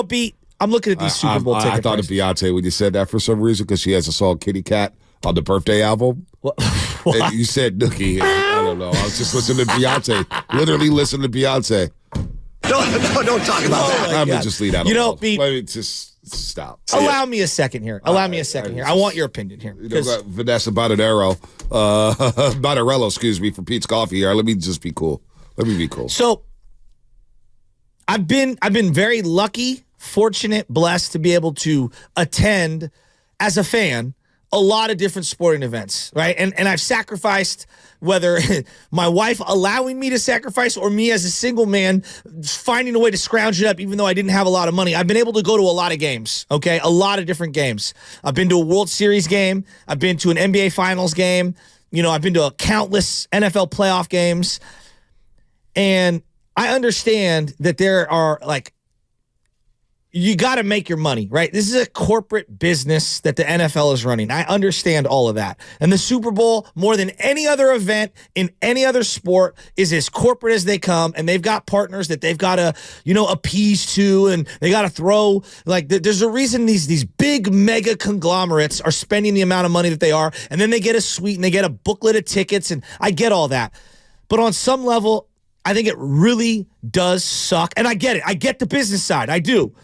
B, I'm looking at these Super Bowl tickets. I thought of Beyonce when you said that for some reason because she has a song Kitty Cat on the birthday album. What? You said Nookie. I don't know. I was just listening to Beyonce. Literally listening to Beyonce. Don't talk about that. I'm going to just leave that alone. B, let me just stop. Allow me a second here. I want your opinion here. Vanessa Bonarello, for Pete's Coffee here. Let me just be cool. Let me be cool. So I've been very lucky, fortunate, blessed to be able to attend as a fan a lot of different sporting events, right? And I've sacrificed, whether my wife allowing me to sacrifice or me as a single man finding a way to scrounge it up even though I didn't have a lot of money. I've been able to go to a lot of games, okay? A lot of different games. I've been to a World Series game. I've been to an NBA Finals game. I've been to countless NFL playoff games. And I understand that there are, you got to make your money, right? This is a corporate business that the NFL is running. I understand all of that. And the Super Bowl, more than any other event in any other sport, is as corporate as they come. And they've got partners that they've got to, appease to, and they got to throw. There's a reason these big mega conglomerates are spending the amount of money that they are. And then they get a suite and they get a booklet of tickets. And I get all that. But on some level, I think it really does suck. And I get it. I get the business side. I do.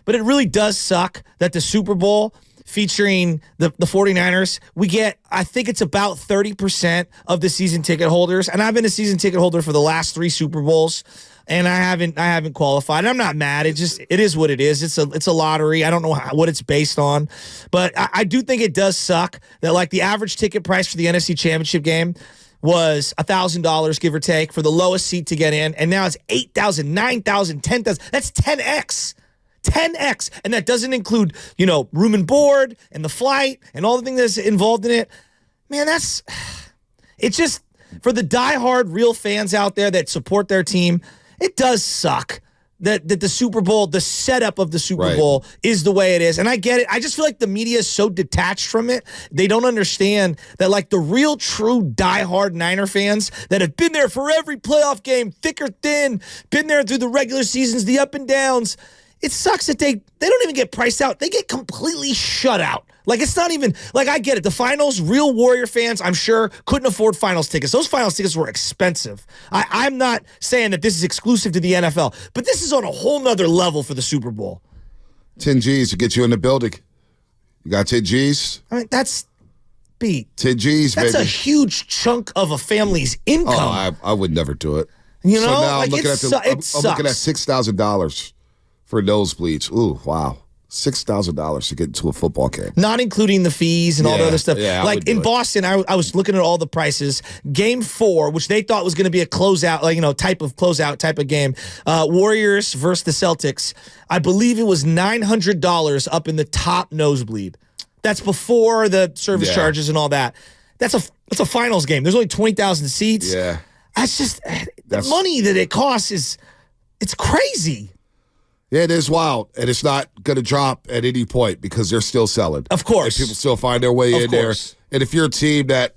But it really does suck that the Super Bowl featuring the 49ers, we get, I think it's about 30% of the season ticket holders. And I've been a season ticket holder for the last 3 Super Bowls, and I haven't qualified. And I'm not mad. It is what it is. It's a lottery. I don't know what it's based on. But I do think it does suck that the average ticket price for the NFC Championship game was $1,000, give or take, for the lowest seat to get in. And now it's $8,000, $9,000, $10,000. That's 10x. 10x. And that doesn't include, room and board and the flight and all the things that's involved in it. Man, it's just, for the diehard real fans out there that support their team, it does suck that the Super Bowl, the setup of the Super Bowl is the way it is. And I get it. I just feel like the media is so detached from it. They don't understand that the real true diehard Niner fans that have been there for every playoff game, thick or thin, been there through the regular seasons, the up and downs. It sucks that they don't even get priced out. They get completely shut out. It's not even, I get it. The finals, real Warrior fans, I'm sure, couldn't afford finals tickets. Those finals tickets were expensive. I'm not saying that this is exclusive to the NFL, but this is on a whole nother level for the Super Bowl. 10 G's to get you in the building. You got 10 G's? I mean, that's beat. 10 G's, That's baby. a huge chunk of a family's income. Oh, I would never do it. So now I'm looking at $6,000 for nosebleeds. Ooh, wow. $6,000 to get into a football game. Not including the fees and all the other stuff. Yeah, in Boston, I was looking at all the prices. Game 4, which they thought was going to be a closeout, type of game. Warriors versus the Celtics. I believe it was $900 up in the top nosebleed. That's before the service charges and all that. That's a finals game. There's only 20,000 seats. Yeah. That's just, the money that it costs it's crazy. Yeah, it is wild, and it's not going to drop at any point because they're still selling. Of course. And people still find their way in there. And if you're a team that,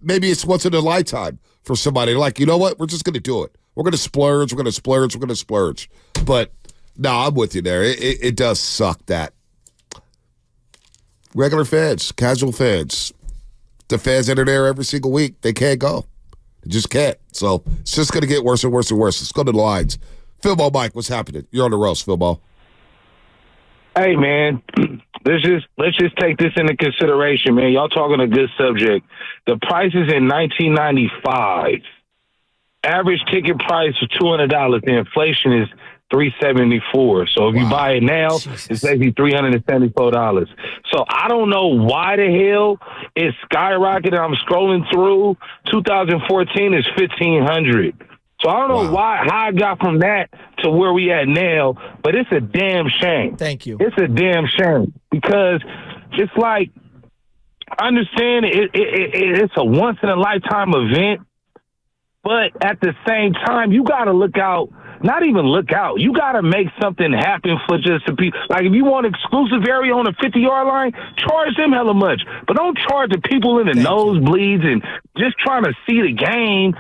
maybe it's once in a lifetime for somebody, you know what, we're just going to do it. We're going to splurge, we're going to splurge, we're going to splurge. But, no, I'm with you there. It does suck that regular fans, casual fans, the fans that are there every single week, they can't go. They just can't. So it's just going to get worse and worse and worse. Let's go to the lines. Philbo Mike, what's happening? You're on the roast, Philbo. Hey, man, let's just take this into consideration, man. Y'all talking a good subject. The prices in 1995, average ticket price was $200. The inflation is $374. So if you buy it now, it's basically $374. So I don't know why the hell it skyrocketed. I'm scrolling through. 2014 is $1,500. So I don't know how I got from that to where we at now, but it's a damn shame. Thank you. It's a damn shame because it's I understand it's a once-in-a-lifetime event, but at the same time, you got to look out. Not even look out. You got to make something happen for just the people. If you want exclusive area on the 50-yard line, charge them hella much. But don't charge the people in the nosebleeds and just trying to see the game.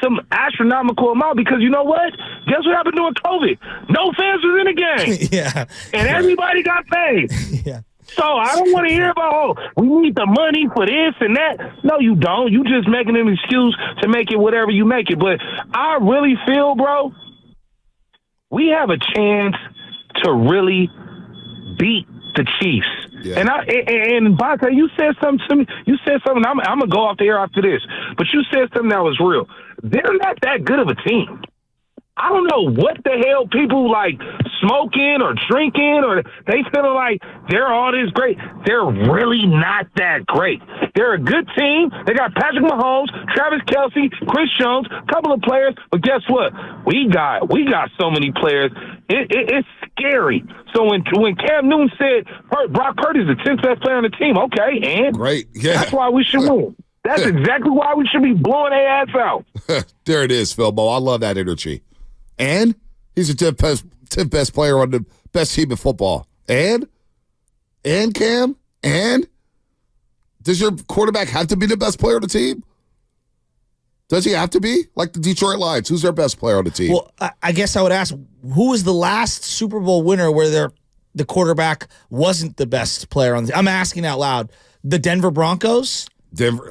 some astronomical amount because you know what? Guess what happened during COVID? No fans was in the game. Yeah. And everybody got paid. Yeah. So I don't want to hear about, we need the money for this and that. No, you don't. You just making an excuse to make it whatever you make it. But I really feel, bro, we have a chance to really beat the Chiefs. Yeah. And Bonta, you said something to me. You said something. I'm going to go off the air after this. But you said something that was real. They're not that good of a team. I don't know what the hell people like smoking or drinking or they feeling like they're all this great. They're really not that great. They're a good team. They got Patrick Mahomes, Travis Kelce, Chris Jones, a couple of players. But guess what? We got so many players. It's scary. So when Cam Newton said Brock Purdy is the 10th best player on the team, okay, and great, yeah, that's why we should win. That's exactly why we should be blowing their ass out. There it is, Philbo. I love that energy. And he's the 10th best player on the best team in football. And Cam, and does your quarterback have to be the best player on the team? Does he have to be? Like the Detroit Lions, who's their best player on the team? Well, I guess I would ask, who was the last Super Bowl winner where the quarterback wasn't the best player on the team? I'm asking out loud. The Denver Broncos?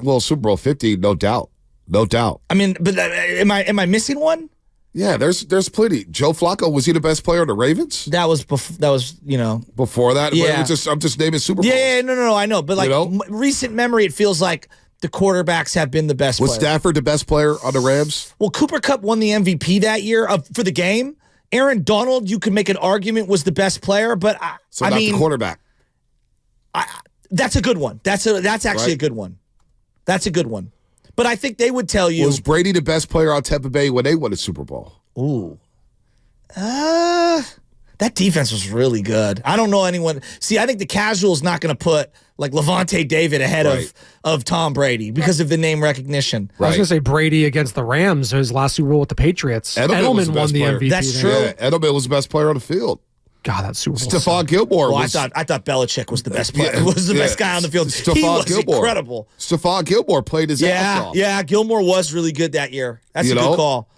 Well, Super Bowl 50, no doubt. No doubt. I mean, but am I missing one? Yeah, there's plenty. Joe Flacco, was he the best player on the Ravens? That was before that. Yeah. I'm just naming Super Bowls. Yeah, no, I know, but like recent memory, it feels like the quarterbacks have been the best. Was Stafford the best player on the Rams? Well, Cooper Kupp won the MVP that year for the game. Aaron Donald, you could make an argument, was the best player, but I mean the quarterback. That's a good one. That's actually a good one. That's a good one. But I think they would tell you. Was Brady the best player on Tampa Bay when they won the Super Bowl? Ooh. That defense was really good. I don't know anyone. See, I think the casual's not going to put like Levante David ahead of Tom Brady because of the name recognition. I was going to say Brady against the Rams, his last Super Bowl with the Patriots. Edelman won the MVP. That's true. Yeah, Edelman was the best player on the field. God, that Super Bowl. Stephon Gilmore. Well, I thought Belichick was the best player. Was the best guy on the field. He was Gilmore. Incredible. Stephon Gilmore played his ass off. Yeah, Gilmore was really good that year. That's a good call.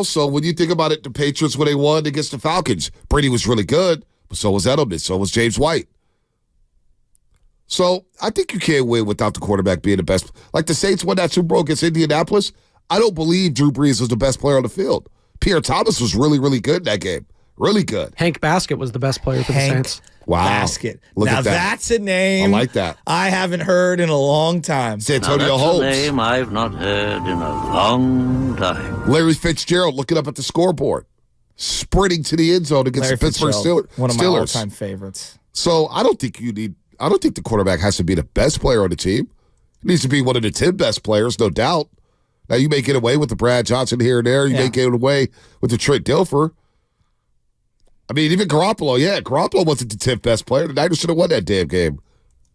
So when you think about it, the Patriots, when they won against the Falcons, Brady was really good, but so was Edelman, so was James White. So I think you can't win without the quarterback being the best. Like the Saints won that Super Bowl against Indianapolis. I don't believe Drew Brees was the best player on the field. Pierre Thomas was really, really good in that game. Really good. Hank Baskett was the best player for the Saints. Wow. Baskett. Look now at that. That's a name. I like that. I haven't heard in a long time. It's Antonio Holmes. That's a name I've not heard in a long time. Larry Fitzgerald looking up at the scoreboard, sprinting to the end zone against the Pittsburgh Steelers. One of my all-time favorites. So I don't think the quarterback has to be the best player on the team. He needs to be one of the 10 best players, no doubt. Now you may get away with the Brad Johnson here and there. You may get away with the Trent Dilfer. I mean, even Garoppolo wasn't the 10th best player. The Niners should have won that damn game.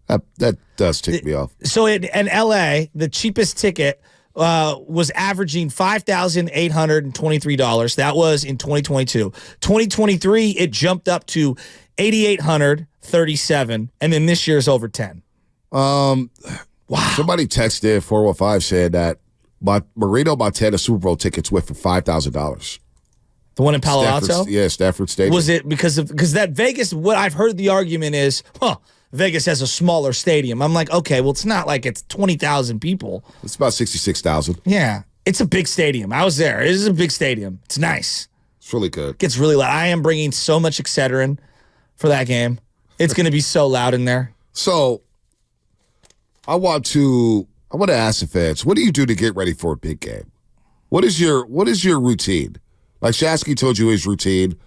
That does tick me off. So in L.A., the cheapest ticket was averaging $5,823. That was in 2022. 2023, it jumped up to $8,837, and then this year's over 10. Wow. Somebody texted 415 saying that Marino Montana Super Bowl tickets went for $5,000. The one in Palo Alto? Yeah, Stafford Stadium. Was it because that Vegas, what I've heard the argument is, Vegas has a smaller stadium. I'm like, okay, well, it's not like it's 20,000 people. It's about 66,000. Yeah. It's a big stadium. I was there. It is a big stadium. It's nice. It's really good. It gets really loud. I am bringing so much Excedrin for that game. It's going to be so loud in there. So, I want to ask the fans, what do you do to get ready for a big game? What is your routine? Like Shasky told you his routine.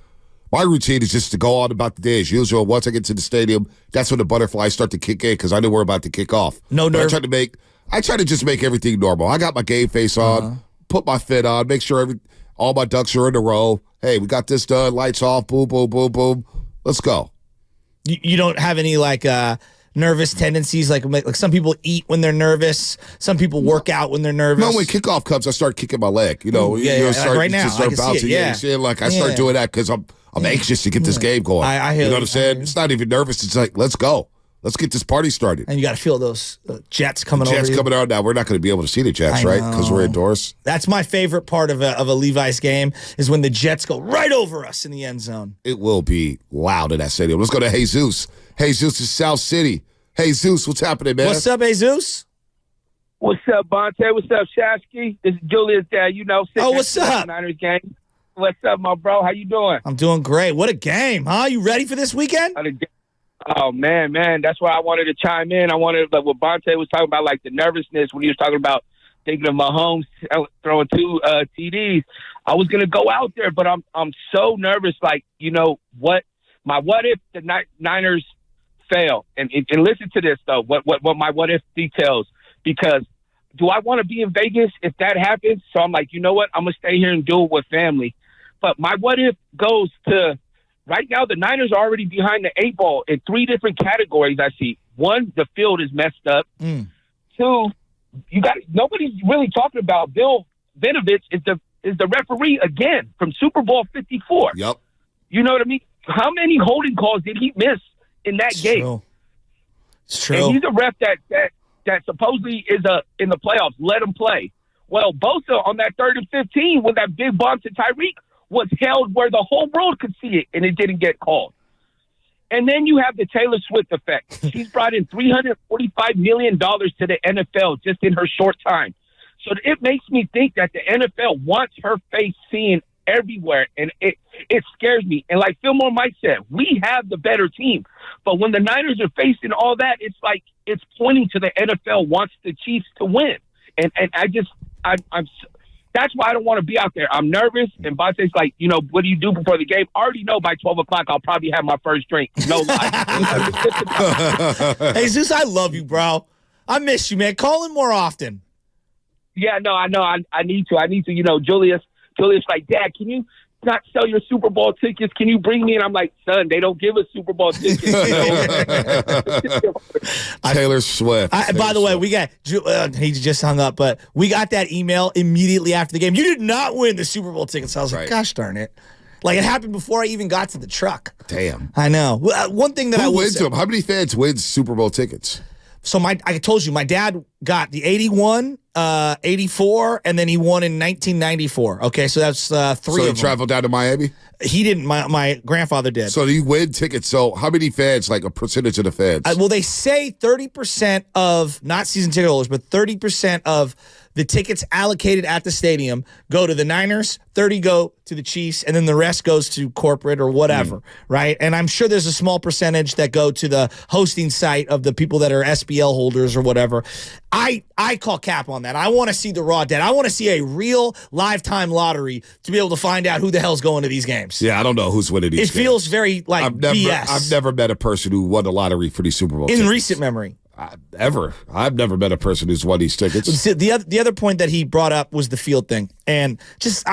My routine is just to go on about the day as usual. Once I get to the stadium, that's when the butterflies start to kick in because I know we're about to kick off. No nerve. I try to just make everything normal. I got my game face on, put my fit on, make sure all my ducks are in a row. Hey, we got this done. Lights off. Boom, boom, boom, boom. Let's go. You don't have any nervous tendencies like some people eat when they're nervous, some people work out when they're nervous. No, when kickoff comes, I start kicking my leg. Like right now, start bouncing. I start doing that because I'm anxious to get this game going. I you know what I'm saying? It's not even nervous. It's like, let's go. Let's get this party started. And you got to feel those jets coming over. Jets coming out now. We're not going to be able to see the Jets, right? Because we're indoors. That's my favorite part of a Levi's game is when the Jets go right over us in the end zone. It will be loud in that stadium. Let's go to Jesus. Jesus is South City. Jesus, what's happening, man? What's up, Jesus? What's up, Bonte? What's up, Shasky? This is Julius Dad. What's up? Niners game. What's up, my bro? How you doing? I'm doing great. What a game, huh? You ready for this weekend? Oh, man. That's why I wanted to chime in. I wanted, like, what Bonte was talking about, like, the nervousness when he was talking about thinking of Mahomes throwing 2 TDs. I was going to go out there, but I'm so nervous, like, what if the Niners fail? And listen to this, though, what my what if details, because do I want to be in Vegas if that happens? So I'm like, you know what? I'm going to stay here and do it with family. But my what if goes to right now, the Niners are already behind the 8 ball in 3 different categories I see. 1, the field is messed up. 2, nobody's really talking about Bill Vinovich is the referee again from Super Bowl 54. Yep. You know what I mean? How many holding calls did he miss in that game? It's true. And he's a ref that supposedly is in the playoffs. Let him play. Well, Bosa on that 3rd and 15 with that big bomb to Tyreek was held where the whole world could see it, and it didn't get called. And then you have the Taylor Swift effect. She's brought in $345 million to the NFL just in her short time. So it makes me think that the NFL wants her face seen everywhere, and it scares me. And like Fillmore Mike said, we have the better team. But when the Niners are facing all that, it's like it's pointing to the NFL wants the Chiefs to win. And I'm that's why I don't want to be out there. I'm nervous, and Bonte's like, what do you do before the game? I already know by 12 o'clock I'll probably have my first drink. No lie. Jesus, I love you, bro. I miss you, man. Call in more often. Yeah, no, I know. I need to. Julius like, Dad, can you not sell your Super Bowl tickets? Can you bring me? And I'm like, son, they don't give us Super Bowl tickets. Taylor Swift. By the way, we got he just hung up, but we got that email immediately after the game. You did not win the Super Bowl tickets. I was like, gosh darn it. Like, it happened before I even got to the truck. Damn. I know. One thing that Who wins them? How many fans win Super Bowl tickets? So I told you, my dad got the 81, 84, and then he won in 1994. Okay, so that's 3 of them. So he traveled down to Miami? He didn't. My grandfather did. So you win tickets. So how many fans, like a percentage of the fans? Well, they say 30% of, not season ticket holders, but 30% of the tickets allocated at the stadium go to the Niners, 30 go to the Chiefs, and then the rest goes to corporate or whatever, right? And I'm sure there's a small percentage that go to the hosting site of the people that are SBL holders or whatever. I call cap on that. I want to see the raw data. I want to see a real lifetime lottery to be able to find out who the hell's going to these games. Yeah, I don't know who's winning these games. It feels very like BS. I've never met a person who won the lottery for these Super Bowl tickets. In recent memory. Ever. I've never met a person who's won these tickets. The other point that he brought up was the field thing. And just,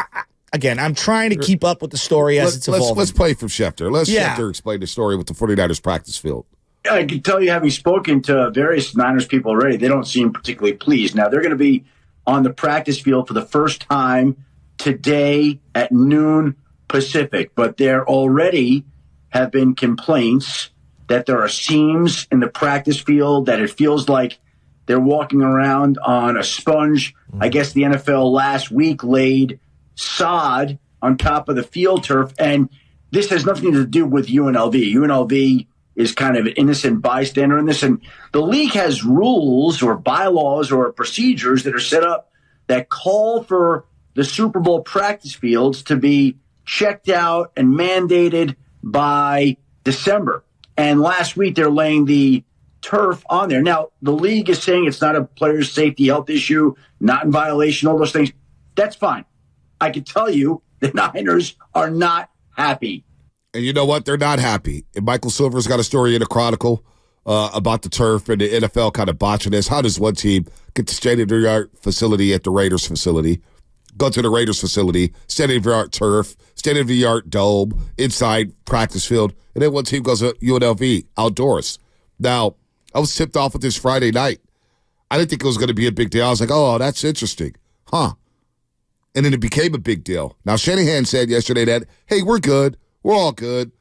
again, I'm trying to keep up with the story as it's evolving. Let's play from Schefter. Schefter explain the story with the 49ers practice field. I can tell you, having spoken to various Niners people already, they don't seem particularly pleased. Now, they're going to be on the practice field for the first time today at noon Pacific, but there already have been complaints that there are seams in the practice field, that it feels like they're walking around on a sponge. I guess the NFL last week laid sod on top of the field turf, and this has nothing to do with UNLV. UNLV is kind of an innocent bystander in this, and the league has rules or bylaws or procedures that are set up that call for the Super Bowl practice fields to be checked out and mandated by December. And last week, they're laying the turf on there. Now, the league is saying it's not a player's safety health issue, not in violation, all those things. That's fine. I can tell you the Niners are not happy. And you know what? They're not happy. And Michael Silver's got a story in the Chronicle about the turf and the NFL kind of botching this. How does one team get the state-of-the-art facility at the Raiders facility, go to the Raiders facility, state-of-the-art turf, state-of-the-art dome, inside practice field, and then one team goes to UNLV, outdoors. Now, I was tipped off with this Friday night. I didn't think it was going to be a big deal. I was like, oh, that's interesting. Huh. And then it became a big deal. Now, Shanahan said yesterday that, hey, we're good. We're all good.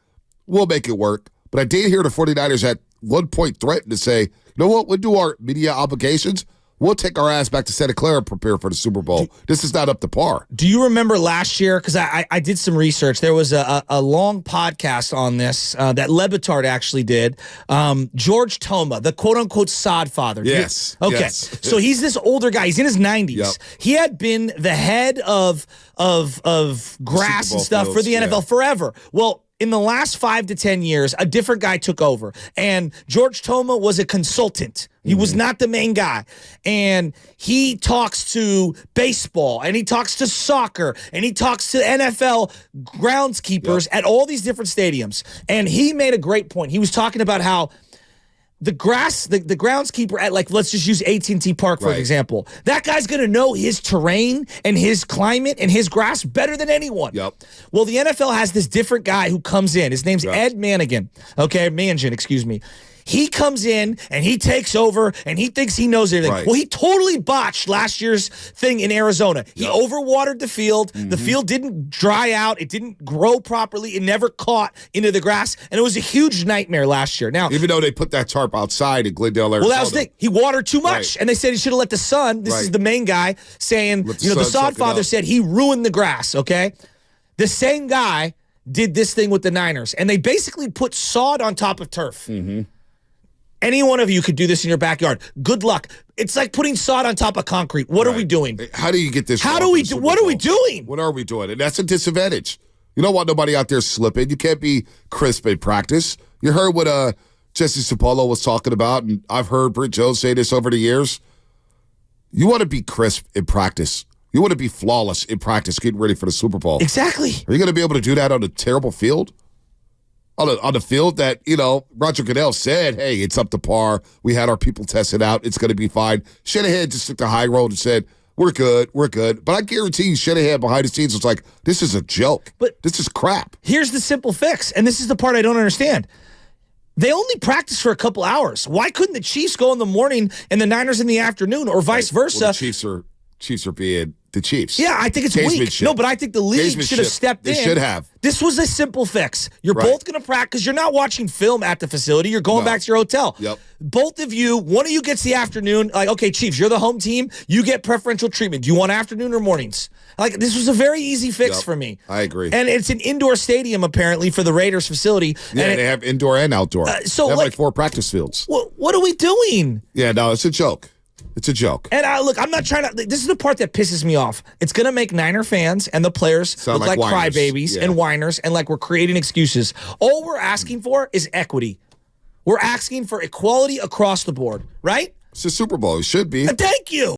We'll make it work. But I did hear the 49ers one point threatened to say, you know what, we'll do our media obligations. We'll take our ass back to Santa Clara and prepare for the Super Bowl. This is not up to par. Do you remember last year? Because I did some research. There was a long podcast on this that Le Batard actually did. George Toma, the quote-unquote sod father. Yes. Okay. Yes. So he's this older guy. He's in his 90s. Yep. He had been the head of grass and stuff for the NFL forever. Well, in the last 5 to 10 years, a different guy took over. And George Toma was a consultant. He was not the main guy. And he talks to baseball, and he talks to soccer, and he talks to NFL groundskeepers at all these different stadiums. And he made a great point. He was talking about how the groundskeeper at, like, let's just use AT&T Park for example. That guy's going to know his terrain and his climate and his grass better than anyone. Yep. Well, the NFL has this different guy who comes in. His name's Ed Mannigan. Okay, Mangin, excuse me. He comes in and he takes over and he thinks he knows everything. Right. Well, he totally botched last year's thing in Arizona. He overwatered the field. The field didn't dry out. It didn't grow properly. It never caught into the grass. And it was a huge nightmare last year. Now, even though they put that tarp outside in Glendale, Arizona. well, that was the thing. He watered too much. And they said he should have let the sun. This is the main guy saying, the sod father said he ruined the grass, okay? The same guy did this thing with the Niners. And they basically put sod on top of turf. Any one of you could do this in your backyard. Good luck. It's like putting sod on top of concrete. What are we doing? How do you get this? How do we do? What are we doing? What are we doing? And that's a disadvantage. You don't want nobody out there slipping. You can't be crisp in practice. You heard what Jesse Sapolo was talking about, and I've heard Britt Jones say this over the years. You want to be crisp in practice. You want to be flawless in practice, getting ready for the Super Bowl. Exactly. Are you going to be able to do that on a terrible field? On the field that, Roger Goodell said, hey, it's up to par. We had our people test it out. It's going to be fine. Shanahan just took the high road and said, we're good. But I guarantee you Shanahan behind the scenes was like, this is a joke. But this is crap. Here's the simple fix, and this is the part I don't understand. They only practice for a couple hours. Why couldn't the Chiefs go in the morning and the Niners in the afternoon, or vice versa? Well, the Chiefs are being the Chiefs. Yeah, I think it's weak. No, but I think the league should have stepped in. They should have. This was a simple fix. You're both going to practice because you're not watching film at the facility. You're going back to your hotel. Yep. Both of you, one of you gets the afternoon. Like, okay, Chiefs, you're the home team. You get preferential treatment. Do you want afternoon or mornings? Like, this was a very easy fix for me. I agree. And it's an indoor stadium, apparently, for the Raiders facility. Yeah, and they have indoor and outdoor. So they have like 4 practice fields. What are we doing? Yeah, no, it's a joke. It's a joke. And I'm not trying to. This is the part that pisses me off. It's going to make Niner fans and the players look like crybabies and whiners and like we're creating excuses. All we're asking for is equity. We're asking for equality across the board, right? It's a Super Bowl. It should be. Thank you.